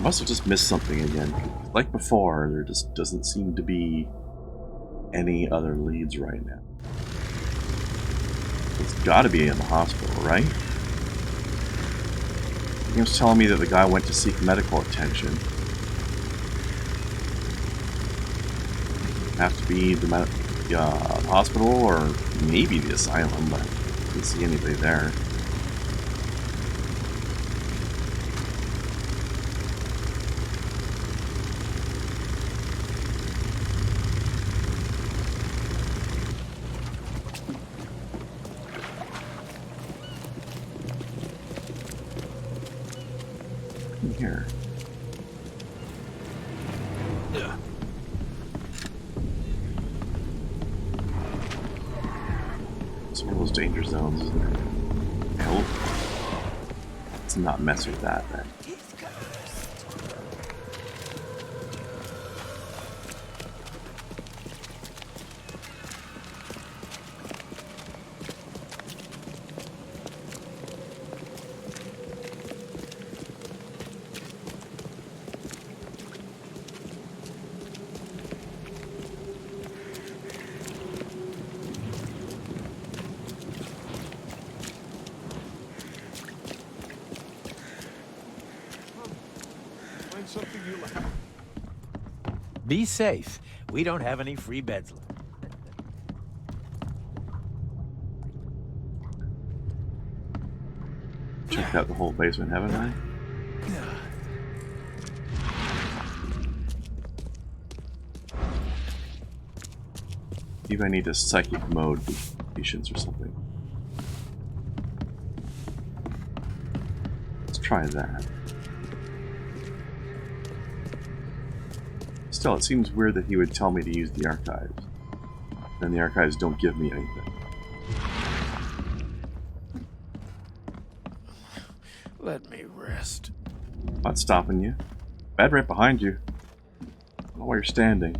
must have just missed something again. Like before, there just doesn't seem to be any other leads right now. It's gotta be in the hospital, right? He was telling me that the guy went to seek medical attention. Have to be the hospital or maybe the asylum, but I didn't see anybody there. Here. It's one of those danger zones, isn't it? I hope. Let's not mess with that then. Be safe. We don't have any free beds left. Checked out the whole basement, haven't I? Maybe I need to psychic mode patients or something. Let's try that. Still, it seems weird that he would tell me to use the archives. And the archives don't give me anything. Let me rest. Not stopping you. Bed right behind you. I don't know why you're standing.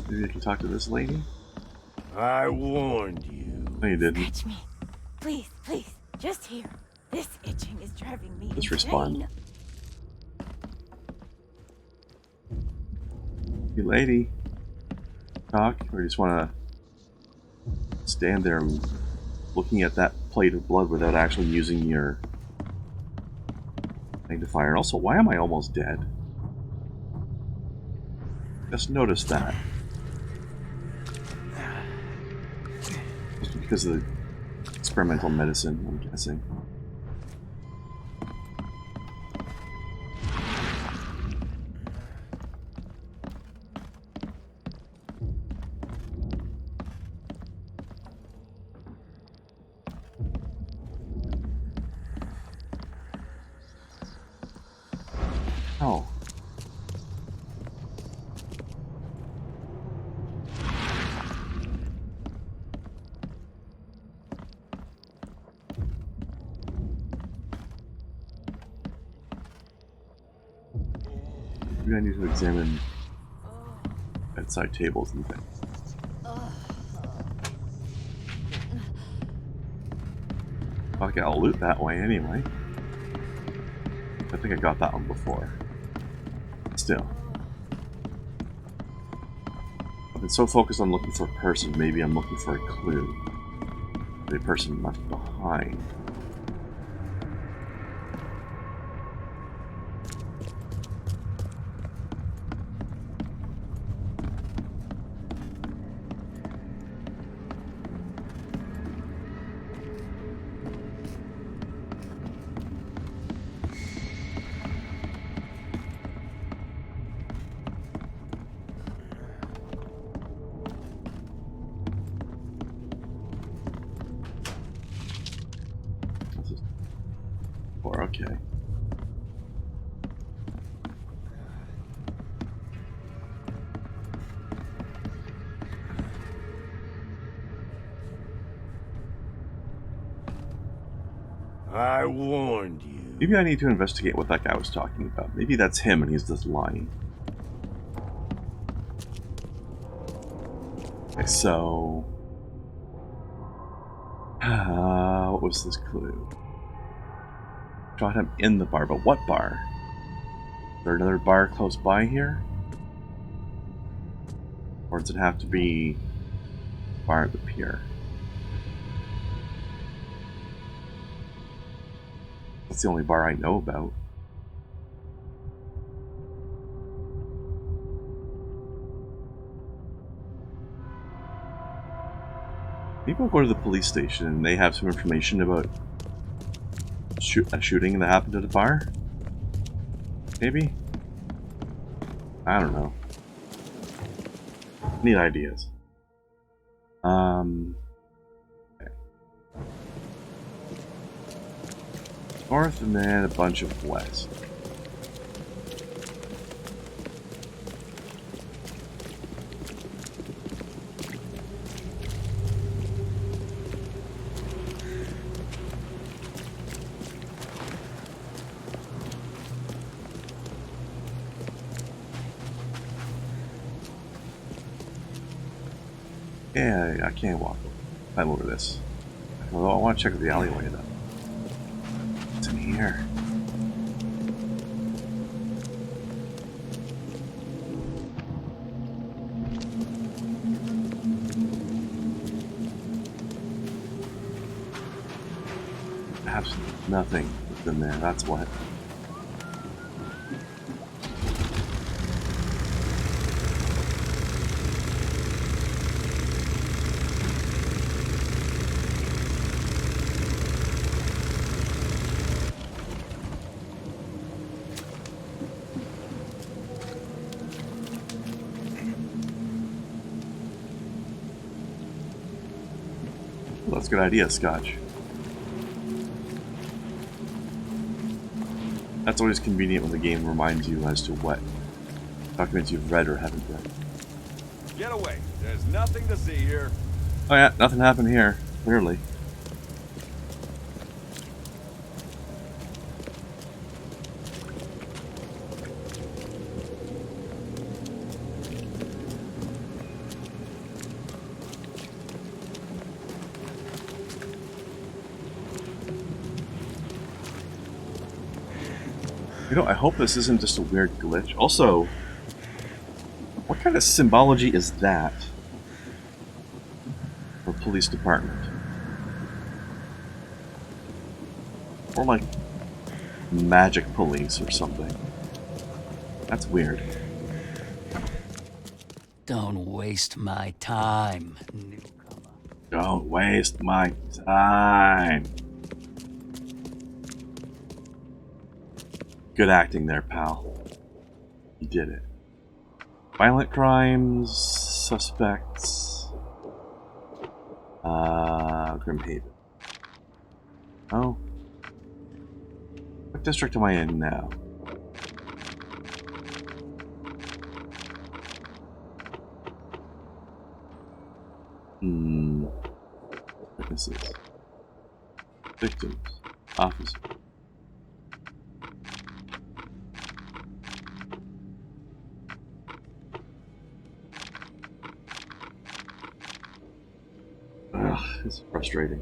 Maybe I can talk to this lady? I warned you. No, you didn't. Catch me. Please, please. Just here. This itching is driving me Just insane. respond. You lady. Talk? Or you just want to stand there looking at that plate of blood without actually using your magnifier? And also, why am I almost dead? Just noticed that. Just because of the experimental medicine, I'm guessing. Oh. Maybe I need to examine bedside tables and things. Okay, I'll loot that way anyway. I think I got that one before. Still. I've been so focused on looking for a person, maybe I'm looking for a clue. The person left behind. Okay. I warned you. Maybe I need to investigate what that guy was talking about. Maybe that's him and he's just lying. Okay, so... what was this clue? Shot him in the bar, but what bar? Is there another bar close by here? Or does it have to be a bar at the pier? That's the only bar I know about. Maybe I'll go to the police station and they have some information about a shooting that happened at a bar? Maybe? I don't know. Need ideas. Okay. North and then a bunch of west. Yeah, I can't climb over this. Although I want to check the alleyway though. What's in here? Absolutely nothing within there, that's what. Well, that's a good idea, Scotch. That's always convenient when the game reminds you as to what documents you've read or haven't read. Get away. There's nothing to see here. Oh yeah, nothing happened here, clearly. You know, I hope this isn't just a weird glitch. Also, what kind of symbology is that for police department? Or like magic police or something. That's weird. Don't waste my time, newcomer. Don't waste my time. Good acting there, pal. You did it. Violent crimes, suspects. Grimhaven. Oh. What district am I in now? Witnesses. Victims. Officers. Ugh, it's frustrating.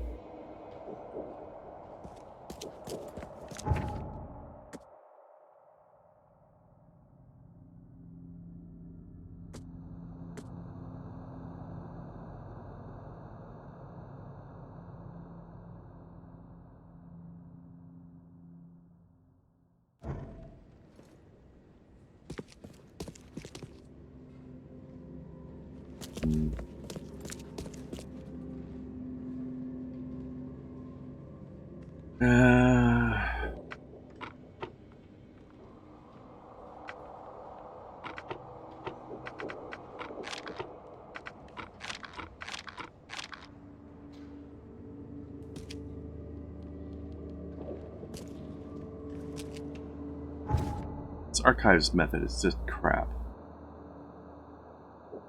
This archives method is just crap.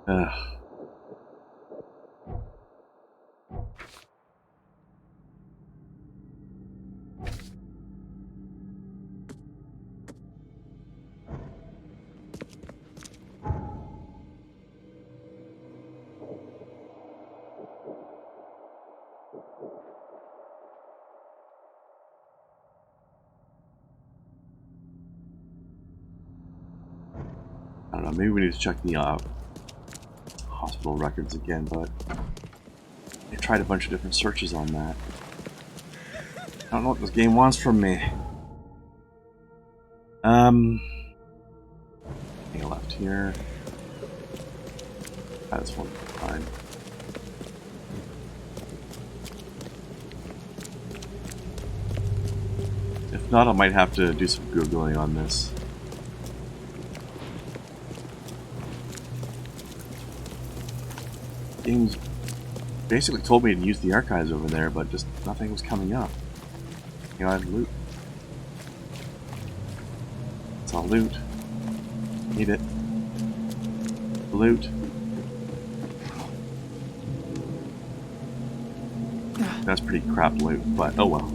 Ugh. know, maybe we need to check the hospital records again, but I tried a bunch of different searches on that. I don't know what this game wants from me. Anything left here? That's one fine. If not, I might have to do some Googling on this. Games basically told me to use the archives over there, but just nothing was coming up. You know, I have loot. It's all loot. Need it. Loot. That's pretty crap loot, but oh well.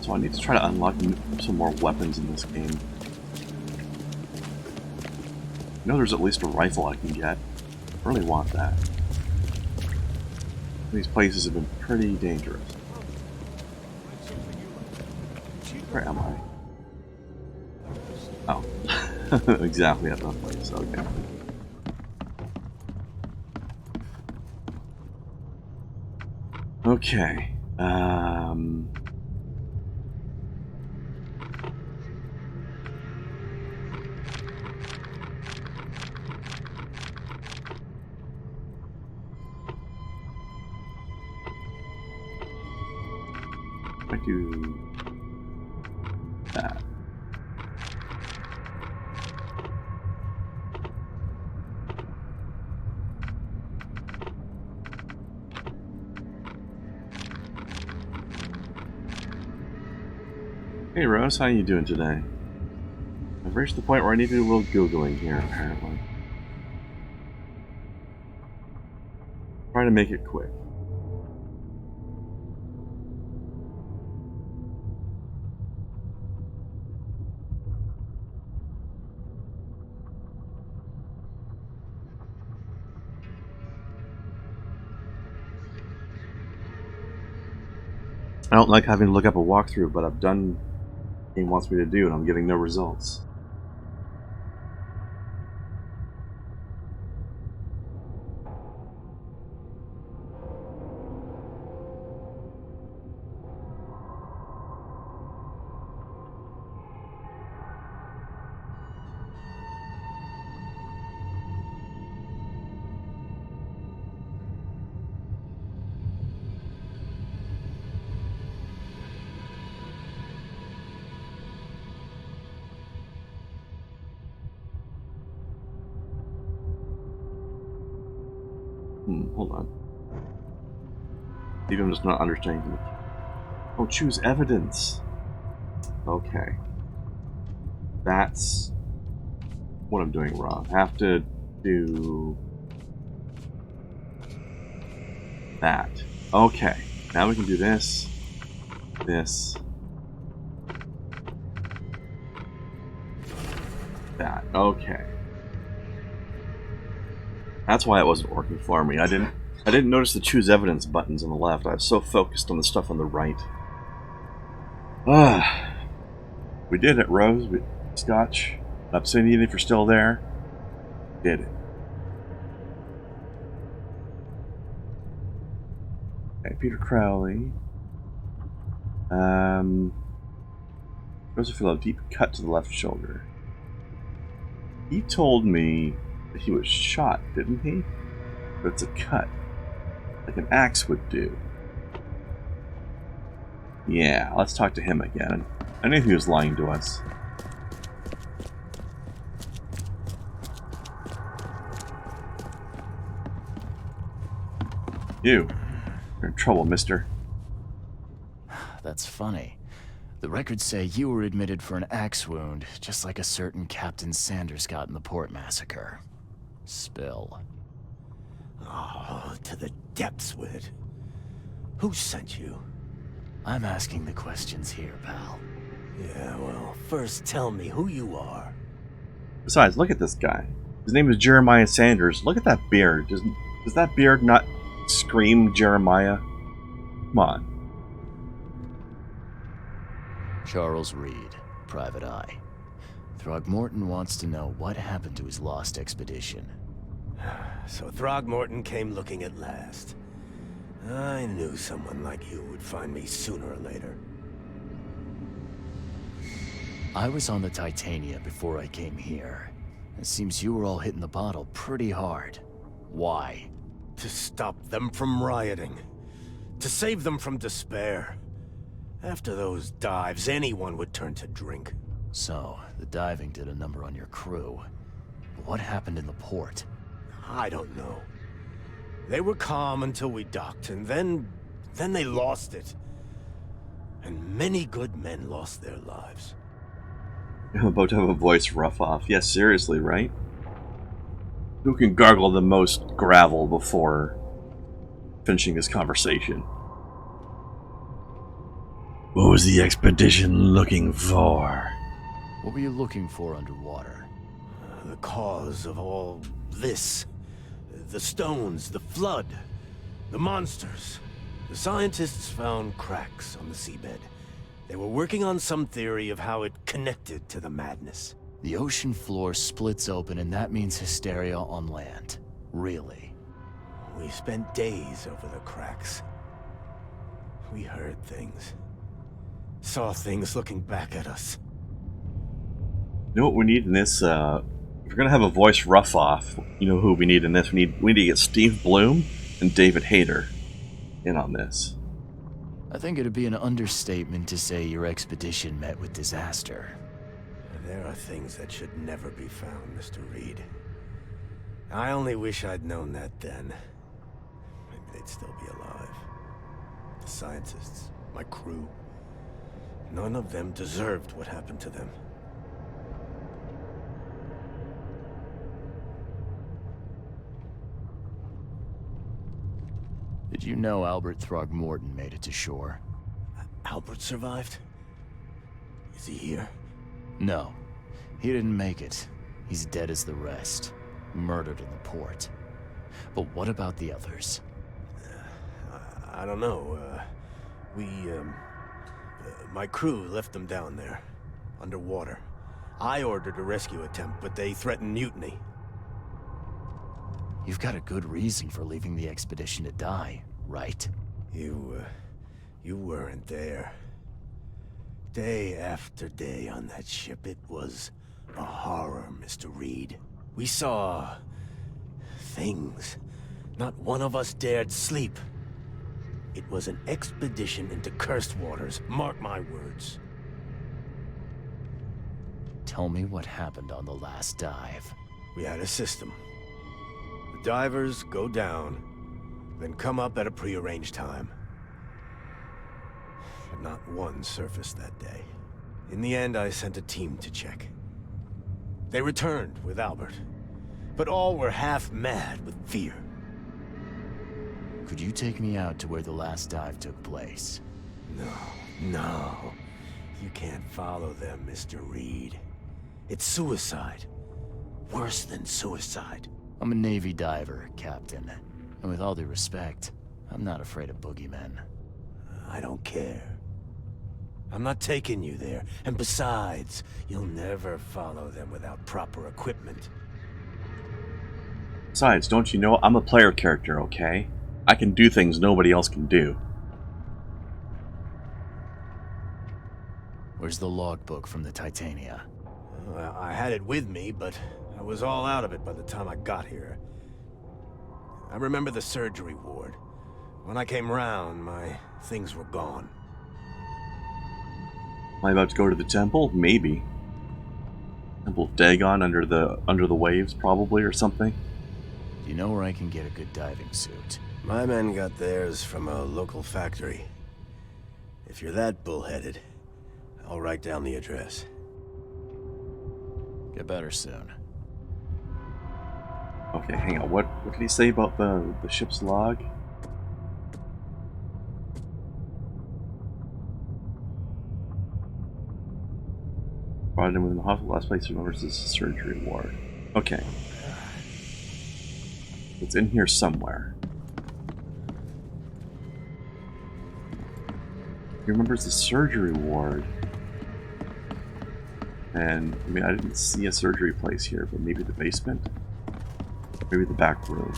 So I need to try to unlock some more weapons in this game. I know there's at least a rifle I can get. I really want that. These places have been pretty dangerous. Where am I? Oh. Exactly at that place, okay. Okay. I do that. Hey Rose, how you doing today? I've reached the point where I need to do a little Googling here, apparently. Try to make it quick. I don't like having to look up a walkthrough, but I've done what the game wants me to do, and I'm getting no results. Hold on. Maybe I'm just not understanding. Oh, choose evidence. Okay. That's what I'm doing wrong. I have to do that. Okay. Now we can do this. This. That. Okay. That's why it wasn't working for me. I didn't notice the choose evidence buttons on the left. I was so focused on the stuff on the right. We did it, Rose. Scotch. Obsidian, if you're still there. Did it. Okay, Peter Crowley. Joseph, a deep cut to the left shoulder. He told me that he was shot, didn't he? But it's a cut, like an axe would do. Yeah, let's talk to him again. I knew he was lying to us. You're in trouble, mister. That's funny. The records say you were admitted for an axe wound, just like a certain Captain Sanders got in the port massacre. Spill. Oh, to the depths with it. Who sent you? I'm asking the questions here, pal. Yeah, well, first tell me who you are. Besides, look at this guy. His name is Jeremiah Sanders. Look at that beard. Does that beard not scream Jeremiah? Come on. Charles Reed, Private Eye. Throgmorton wants to know what happened to his lost expedition. So Throgmorton came looking at last. I knew someone like you would find me sooner or later. I was on the Titania before I came here. It seems you were all hitting the bottle pretty hard. Why? To stop them from rioting. To save them from despair. After those dives, anyone would turn to drink. So, the diving did a number on your crew. But what happened in the port? I don't know. They were calm until we docked, and then they lost it. And many good men lost their lives. I'm about to have a voice rough off. Yes, seriously, right? Who can gargle the most gravel before finishing this conversation? What was the expedition looking for? What were you looking for underwater? The cause of all this. The stones, the flood, the monsters. The scientists found cracks on the seabed. They were working on some theory of how it connected to the madness. The ocean floor splits open and that means hysteria on land. Really? We spent days over the cracks. We heard things. Saw things looking back at us. You know what we need in this? If we're gonna have a voice rough off, you know who we need in this? We need to get Steve Bloom and David Hayter in on this. I think it'd be an understatement to say your expedition met with disaster. There are things that should never be found, Mr. Reed. I only wish I'd known that then. Maybe they'd still be alive. The scientists, my crew. None of them deserved what happened to them. Did you know Albert Throgmorton made it to shore? Albert survived? Is he here? No. He didn't make it. He's dead as the rest. Murdered in the port. But what about the others? I don't know. My crew left them down there, underwater. I ordered a rescue attempt, but they threatened mutiny. You've got a good reason for leaving the expedition to die, right? You weren't there. Day after day on that ship, it was a horror, Mr. Reed. We saw things. Not one of us dared sleep. It was an expedition into cursed waters, mark my words. Tell me what happened on the last dive. We had a system. The divers go down, then come up at a prearranged time. But not one surfaced that day. In the end, I sent a team to check. They returned with Albert, but all were half mad with fear. Could you take me out to where the last dive took place? No. You can't follow them, Mr. Reed. It's suicide. Worse than suicide. I'm a Navy diver, Captain. And with all due respect, I'm not afraid of boogeymen. I don't care. I'm not taking you there. And besides, you'll never follow them without proper equipment. Besides, don't you know I'm a player character, okay? I can do things nobody else can do. Where's the logbook from the Titania? Well, I had it with me, but I was all out of it by the time I got here. I remember the surgery ward. When I came round, my things were gone. Am I about to go to the temple? Maybe. Temple of Dagon under the waves, probably, or something. Do you know where I can get a good diving suit? My men got theirs from a local factory. If you're that bullheaded, I'll write down the address. Get better soon. Okay, hang on. What did he say about the ship's log? Brought him in the hospital. Last place he remembers is the surgery ward. Okay. It's in here somewhere. He remembers the surgery ward. And, I mean, I didn't see a surgery place here, but maybe the basement? Maybe the back room.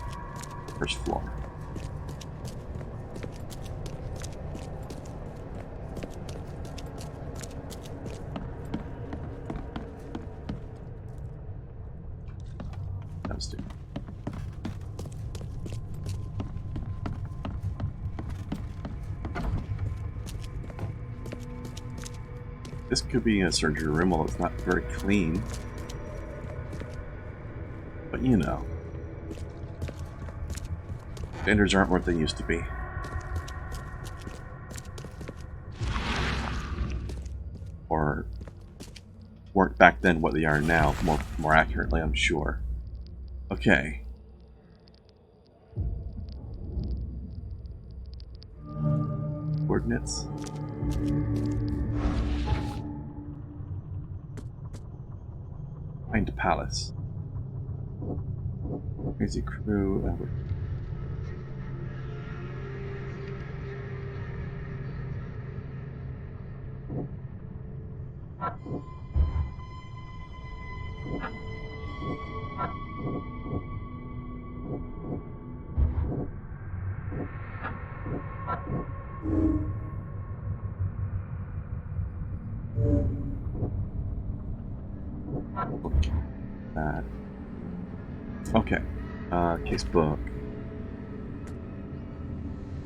First floor. Downstairs. This could be a surgery room, although it's not very clean. But you know. Standards aren't what they used to be. Or weren't back then what they are now, more accurately, I'm sure. Okay. Coordinates. Find a palace. Crazy crew. That. Okay. Case book.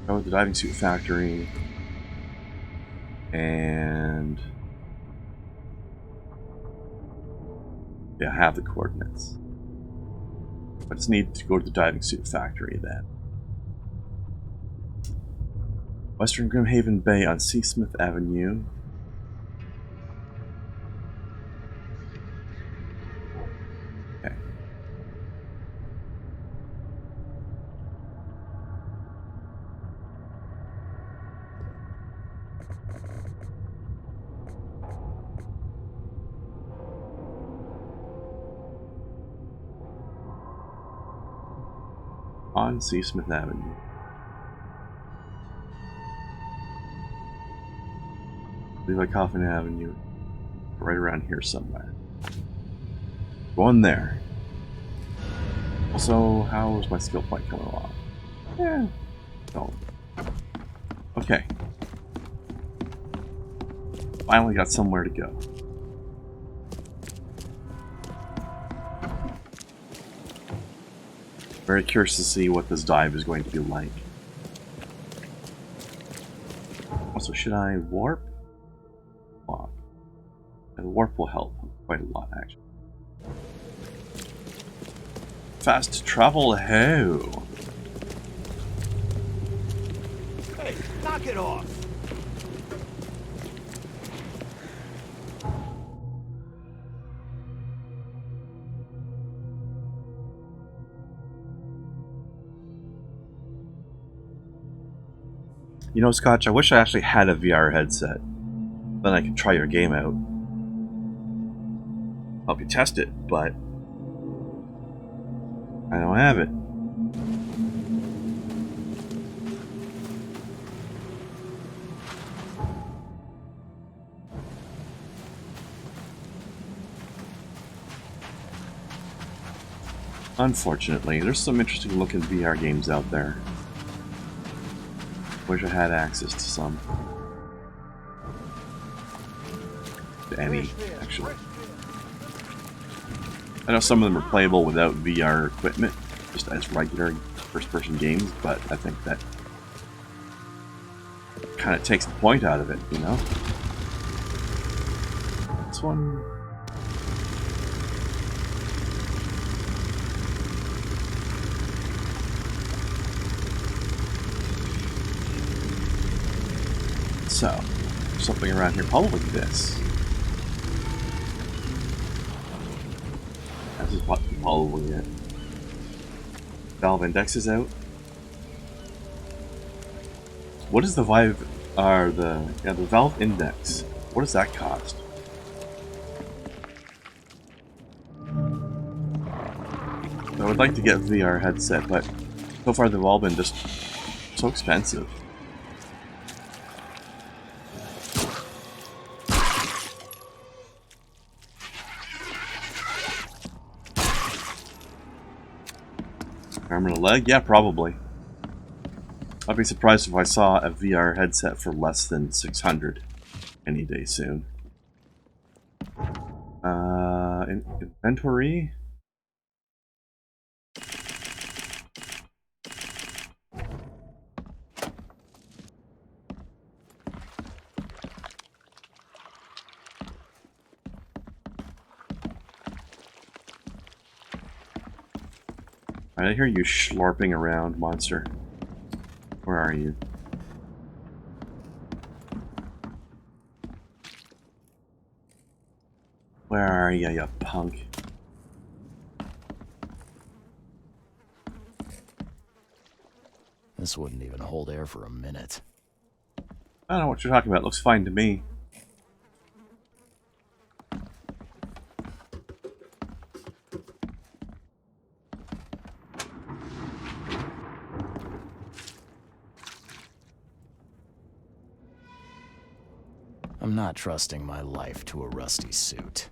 Go to the diving suit factory. And yeah, I have the coordinates. I just need to go to the diving suit factory then. Western Grimhaven Bay on Seasmith Avenue. Okay. On Seasmith Avenue. Levi Coffin Avenue. Right around here somewhere. Going there. Also, how is my skill point coming along? Yeah. No. Okay. Finally got somewhere to go. Very curious to see what this dive is going to be like. Also, should I warp? Wow. And warp will help quite a lot, actually. Fast travel, ho! Hey, knock it off! You know, Scotch, I wish I actually had a VR headset. Then I could try your game out. Help you test it, but I don't have it. Unfortunately, there's some interesting looking VR games out there. Wish I had access to some. To any, actually. I know some of them are playable without VR equipment, just as regular first-person games, but I think that kind of takes the point out of it, you know? This one... So, something around here. Probably this. This is probably it. Valve index is out. What is the the valve index? What does that cost? I would like to get a VR headset, but so far they've all been just so expensive. Arm and a leg? Yeah, probably. I'd be surprised if I saw a VR headset for less than 600 any day soon. Inventory? I hear you slurping around, monster. Where are you? Where are you, you punk? This wouldn't even hold air for a minute. I don't know what you're talking about. It looks fine to me. I'm not trusting my life to a rusty suit.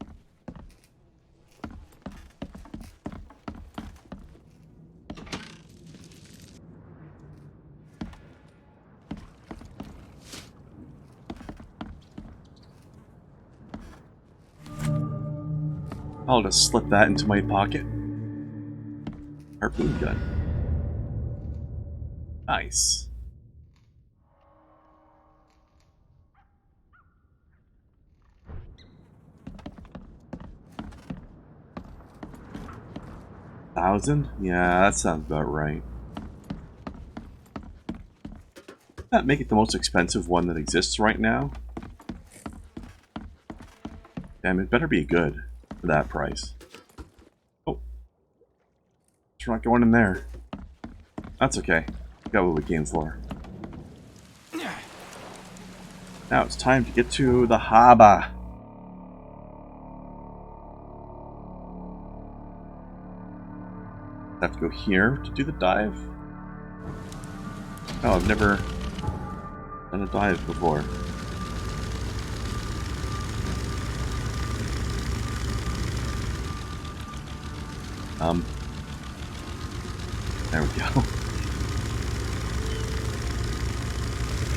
I'll just slip that into my pocket. Harpoon gun. Nice. $1,000? Yeah, that sounds about right. That make it the most expensive one that exists right now. Damn, it better be good for that price. Oh. We're not going in there. That's okay. Got what we came for. Now it's time to get to the harbor. I have to go here to do the dive? Oh, I've never done a dive before. There we go.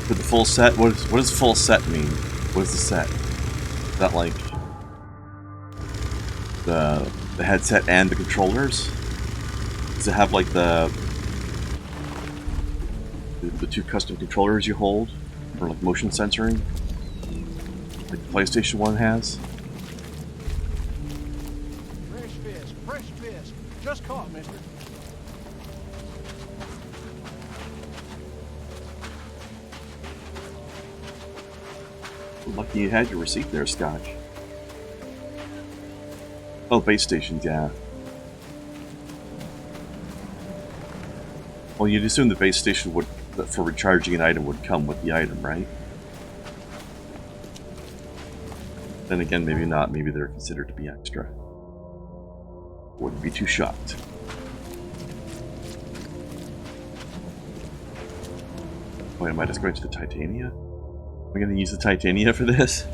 For the full set, what does full set mean? What is the set? Is that like the headset and the controllers? Does it have like the two custom controllers you hold for like motion sensoring, like the PlayStation 1 has? Fresh fish. Just caught, mister. Lucky you had your receipt there, Scotch. Oh, base stations, yeah. Well, you'd assume the base station would, for recharging an item, would come with the item, right? Then again, maybe not. Maybe they're considered to be extra. Wouldn't be too shocked. Wait, am I just going to the Titania? Am I going to use the Titania for this?